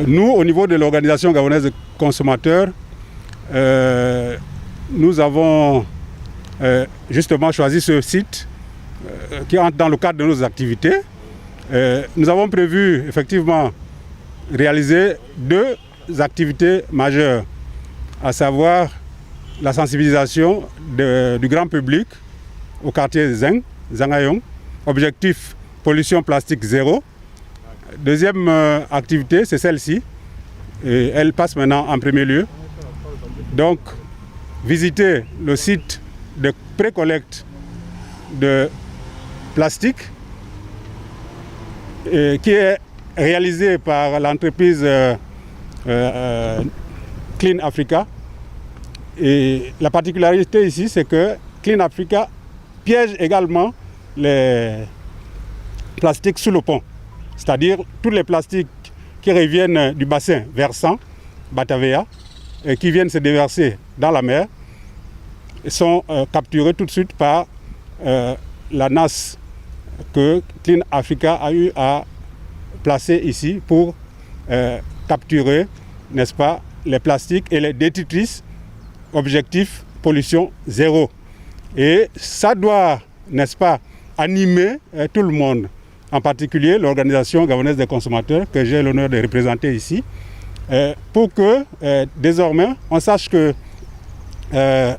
Nous, au niveau de l'Organisation gabonaise des consommateurs, nous avons justement choisi ce site qui entre dans le cadre de nos activités. Nous avons prévu effectivement réaliser deux activités majeures, à savoir la sensibilisation du grand public au quartier Zangayong, objectif pollution plastique zéro. Deuxième activité, c'est celle-ci, et elle passe maintenant en premier lieu. Donc, visiter le site de pré-collecte de plastique qui est réalisé par l'entreprise Clean Africa. Et la particularité ici, c'est que Clean Africa piège également les plastiques sous le pont. C'est-à-dire tous les plastiques qui reviennent du bassin versant, Batavia, et qui viennent se déverser dans la mer, sont capturés tout de suite par la NAS que Clean Africa a eu à placer ici pour capturer, n'est-ce pas, les plastiques et les détritus, objectif pollution zéro. Et ça doit, n'est-ce pas, animer tout le monde, en particulier l'Organisation gabonaise des consommateurs que j'ai l'honneur de représenter ici, pour que désormais on sache que le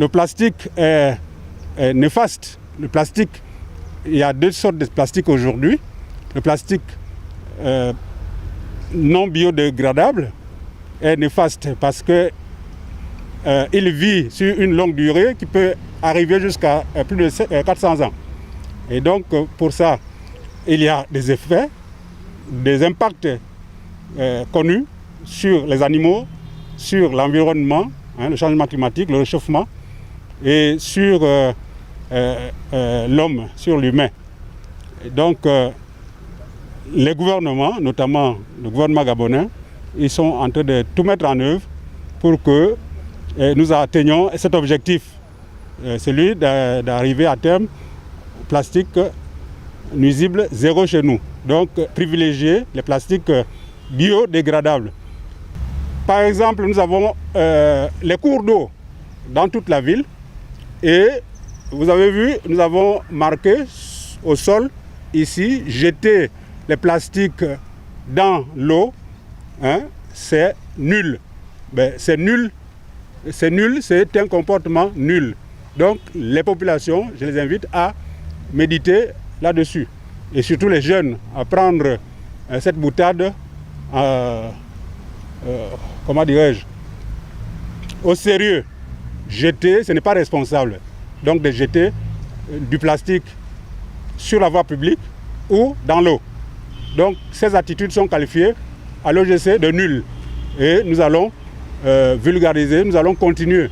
plastique est néfaste. Le plastique, il y a deux sortes de plastique aujourd'hui. Le plastique non biodégradable est néfaste parce que il vit sur une longue durée qui peut arriver jusqu'à plus de 400 ans. Et donc, pour ça, il y a des effets, des impacts connus sur les animaux, sur l'environnement, le changement climatique, le réchauffement, et sur l'homme, sur l'humain. Donc, les gouvernements, notamment le gouvernement gabonais, ils sont en train de tout mettre en œuvre pour que nous atteignions cet objectif, celui d'arriver à terme au plastique nuisible zéro chez nous. Donc, privilégier les plastiques biodégradables. Par exemple, nous avons les cours d'eau dans toute la ville et vous avez vu, nous avons marqué au sol ici, jeter les plastiques dans l'eau, c'est nul. C'est nul, c'est un comportement nul. Donc les populations, je les invite à méditer là-dessus. Et surtout les jeunes, à prendre cette boutade, comment dirais-je, au sérieux. Jeter, ce n'est pas responsable. Donc de jeter du plastique sur la voie publique ou dans l'eau. Donc ces attitudes sont qualifiées à l'OGC de nulles. Et nous allons vulgariser, nous allons continuer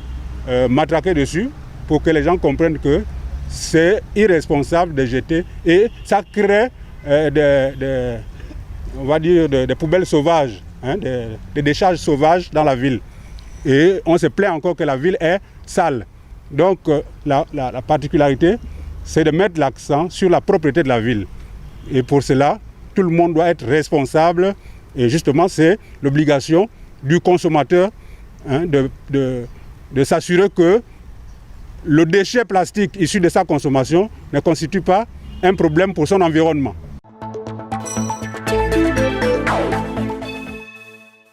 matraquer dessus pour que les gens comprennent que c'est irresponsable de jeter et ça crée on va dire des poubelles sauvages, des décharges sauvages dans la ville. Et on se plaint encore que la ville est sale. Donc la particularité, c'est de mettre l'accent sur la propreté de la ville. Et pour cela, tout le monde doit être responsable. Et justement, c'est l'obligation du consommateur de s'assurer que le déchet plastique issu de sa consommation ne constitue pas un problème pour son environnement.